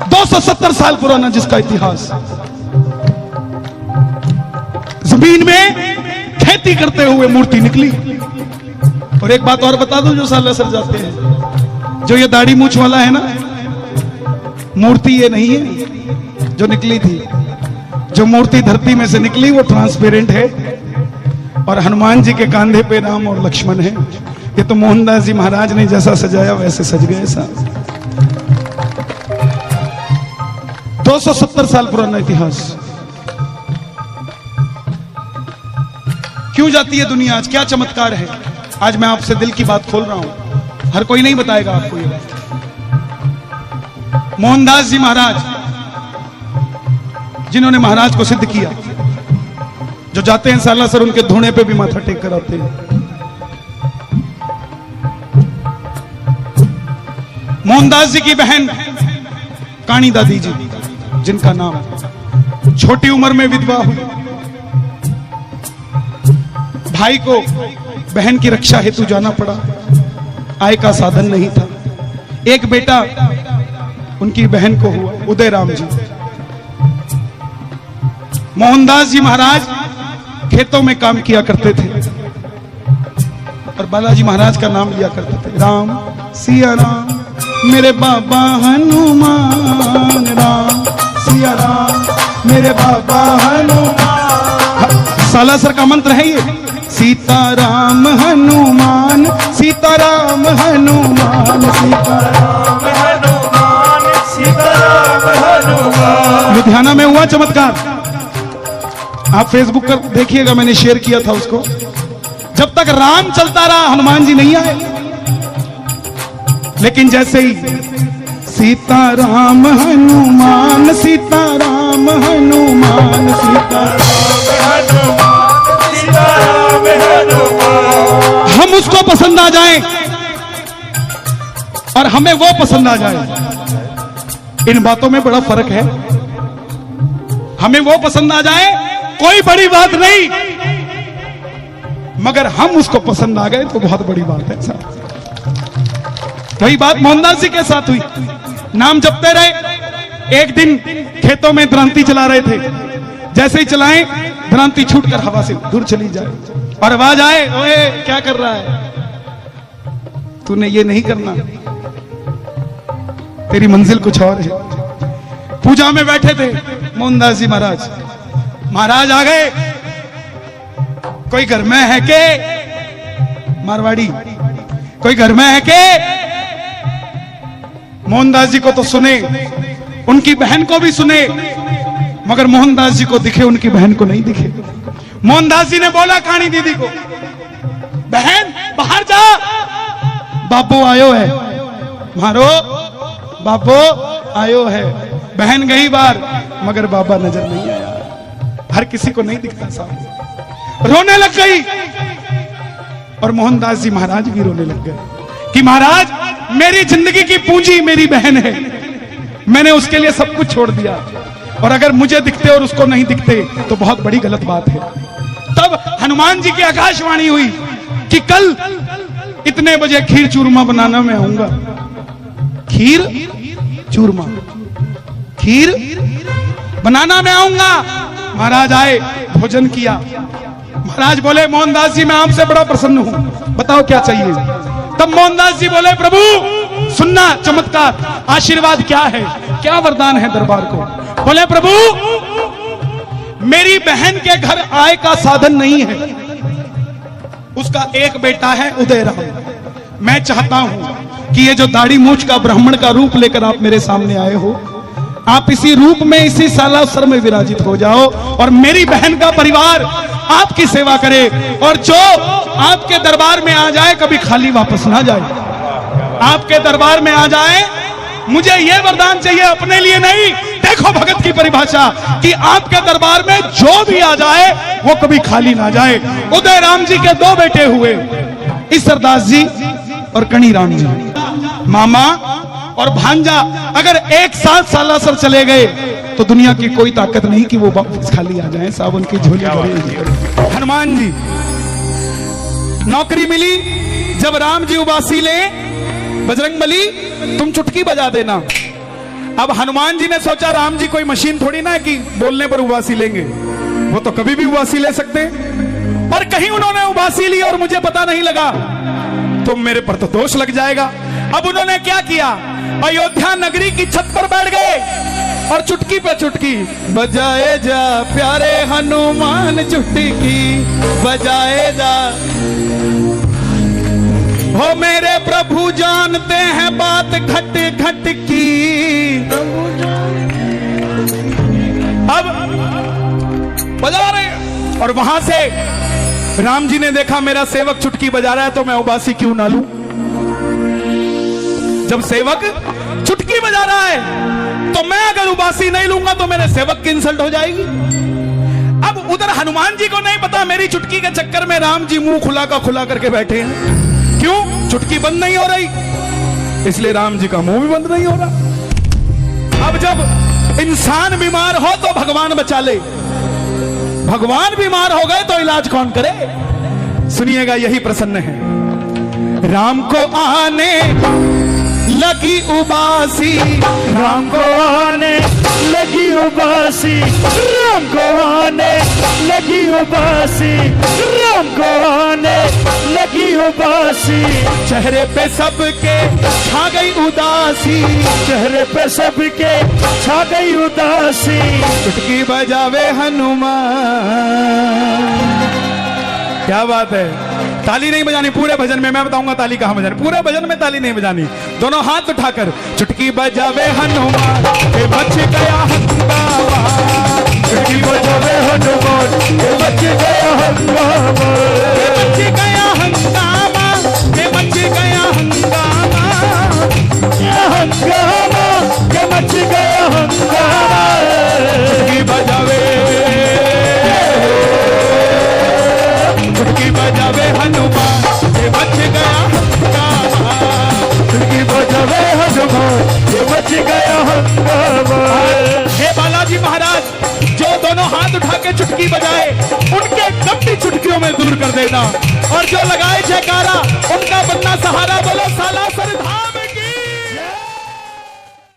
270 साल पुराना जिसका इतिहास, जमीन में खेती करते हुए मूर्ति निकली। और एक बात और बता दूं जो सालासर जाते हैं, जो ये दाढ़ी मूछ वाला है ना, मूर्ति ये नहीं है जो निकली थी। जो मूर्ति धरती में से निकली वो ट्रांसपेरेंट है, और हनुमान जी के कांधे पे राम और लक्ष्मण है। ये तो मोहनदास जी महाराज ने जैसा सजाया वैसे सज गए साहब। 270 साल पुराना इतिहास। क्यों जाती है दुनिया आज? क्या चमत्कार है? आज मैं आपसे दिल की बात खोल रहा हूं, हर कोई नहीं बताएगा आपको ये बात। मोहनदास जी महाराज, जिन्होंने महाराज को सिद्ध किया, जो जाते हैं सालासर उनके धोने पे भी माथा टेक कर आते हैं। मोहनदास जी की बहन काणी दादी जी, जिनका नाम, छोटी उम्र में विधवा हुई। भाई को बहन की रक्षा हेतु जाना पड़ा, आय का साधन नहीं था। एक बेटा उनकी बहन को हुआ, उदय राम जी। मोहनदास जी महाराज खेतों में काम किया करते थे और बालाजी महाराज का नाम लिया करते थे, राम सिया राम मेरे बाबा हनुमान, राम सिया राम मेरे बाबा हनुमान। सालासर का मंत्र है ये, सीताराम हनुमान, सीताराम हनुमान, सीताराम हनुमान, सीताराम हनुमान। लुधियाना में हुआ चमत्कार, आप फेसबुक पर देखिएगा, मैंने शेयर किया था उसको। जब तक राम चलता रहा हनुमान जी नहीं आए, लेकिन जैसे ही सीताराम हनुमान, सीताराम हनुमान, सीताराम हनुमान, हम उसको पसंद आ जाएं और हमें वो पसंद आ जाए, इन बातों में बड़ा फर्क है। हमें वो पसंद आ जाए कोई बड़ी बात नहीं, मगर हम उसको पसंद आ गए तो बहुत बड़ी बात है साहब। वही बात मोहनदास जी के साथ हुई। नाम जपते रहे, एक दिन खेतों में द्रांति चला रहे थे, जैसे ही चलाएं द्रांति छूटकर हवा से दूर चली जाए और आवाज आए, ओए क्या कर रहा है, तूने ये नहीं करना, तेरी मंजिल कुछ और है। पूजा में बैठे थे मोहनदास जी महाराज, महाराज आ गए, कोई घर में है के, मारवाड़ी, कोई घर में है के। मोहनदास जी को तो सुने, उनकी बहन को भी सुने, मगर मोहनदास जी को दिखे, उनकी बहन को नहीं दिखे। मोहनदास जी ने बोला काणी दीदी को, बहन बाहर जा, बाबू आयो है, मारो बाबू आयो है। बहन गई बार, मगर बाबा नजर नहीं आया। हर किसी को नहीं दिखता साहब। रोने लग गई और मोहनदास जी महाराज भी रोने लग गए कि महाराज मेरी जिंदगी की पूंजी मेरी बहन है, मैंने उसके लिए सब कुछ छोड़ दिया, और अगर मुझे दिखते और उसको नहीं दिखते तो बहुत बड़ी गलत बात है। तब हनुमान जी की आकाशवाणी हुई कि कल इतने बजे खीर चूरमा बनाना मैं आऊंगा। खीर चूरमा, खीर बनाना मैं आऊंगा। महाराज आए, भोजन किया। महाराज बोले, मोहनदास जी मैं आपसे बड़ा प्रसन्न हूं, बताओ क्या चाहिए। तब मोहनदास जी बोले, प्रभु सुनना चमत्कार, आशीर्वाद क्या है, क्या वरदान है दरबार को। बोले, प्रभु मेरी बहन के घर आय का साधन नहीं है, उसका एक बेटा है उदय राम। मैं चाहता हूं कि ये जो दाढ़ी मूछ का ब्राह्मण का रूप लेकर आप मेरे सामने आए हो, आप इसी रूप में इसी सालासर में विराजित हो जाओ और मेरी बहन का परिवार आपकी सेवा करे, और जो आपके दरबार में आ जाए कभी खाली वापस ना जाए। आपके दरबार में आ जाए, मुझे यह वरदान चाहिए, अपने लिए नहीं। देखो भगत की परिभाषा कि आपके दरबार में जो भी आ जाए वो कभी खाली ना जाए। उदय राम जी के दो बेटे हुए, ईसरदास जी और कणी राम जी, मामा और भांजा। अगर एक साथ सालासर चले गए तो दुनिया की कोई ताकत नहीं कि वो वापस खाली आ जाए। सावन की झोली भरी। हनुमान जी नौकरी मिली, जब राम जी उबासी ले, बजरंगबली तुम चुटकी बजा देना, अब हनुमान जी ने सोचा राम जी कोई मशीन थोड़ी ना है कि बोलने पर उबासी लेंगे, वो तो कभी भी उबासी ले सकते हैं, और कहीं उन्होंने उबासी ली और मुझे पता नहीं लगा तो मेरे पर तो दोष लग जाएगा। अब उन्होंने क्या किया, अयोध्या नगरी की छत पर बैठ गए और चुटकी पे चुटकी बजाए जा प्यारे हनुमान, चुटकी बजाए जा। हो मेरे प्रभु जानते हैं बात घट घट की। अब बजा रहे, और वहां से राम जी ने देखा मेरा सेवक चुटकी बजा रहा है तो मैं उबासी क्यों ना लूं। जब सेवक चुटकी बजा रहा है तो मैं अगर उबासी नहीं लूंगा तो मेरे सेवक की इंसल्ट हो जाएगी। अब उधर हनुमान जी को नहीं पता मेरी चुटकी के चक्कर में राम जी मुंह खुला का खुला करके बैठे हैं। क्यों? चुटकी बंद नहीं हो रही, इसलिए राम जी का मुंह भी बंद नहीं हो रहा। अब जब इंसान बीमार हो तो भगवान बचा ले, भगवान बीमार हो गए तो इलाज कौन करे? सुनिएगा, यही प्रसन्न है। राम को आने लगी उबासी, राम को आने लगी उबासी, राम को आने लगी उबासी, राम को आने लगी उबासी। चेहरे पे सबके छा गई उदासी, चेहरे पे सबके छा गई उदासी। चुटकी बजावे हनुमान। क्या बात है, ताली नहीं बजानी पूरे भजन में, मैं बताऊंगा ताली कहां बजानी, पूरे भजन में ताली नहीं बजानी, दोनों हाथ उठाकर चुटकी बजावे हनुमान, बच गया हंगामा, चुटकी बजावे हनुमान, बच गया हंगामा, बच गया हंगामा, बच गया हंगामा, हंगामा, मच गया हंगामा। चुटकी बजावे, चुटकी बजावे हनुमान, बच गया हंगामा, चुटकी बजावे हनुमान, बच गया हंगामा। हे बालाजी महाराज, जो दोनों हाथ उठा के चुटकी बजाए उनके गंदी चुटकियों में दूर कर देना, और जो लगाए जयकारा उनका बनना सहारा। बोलो साला सरधाम।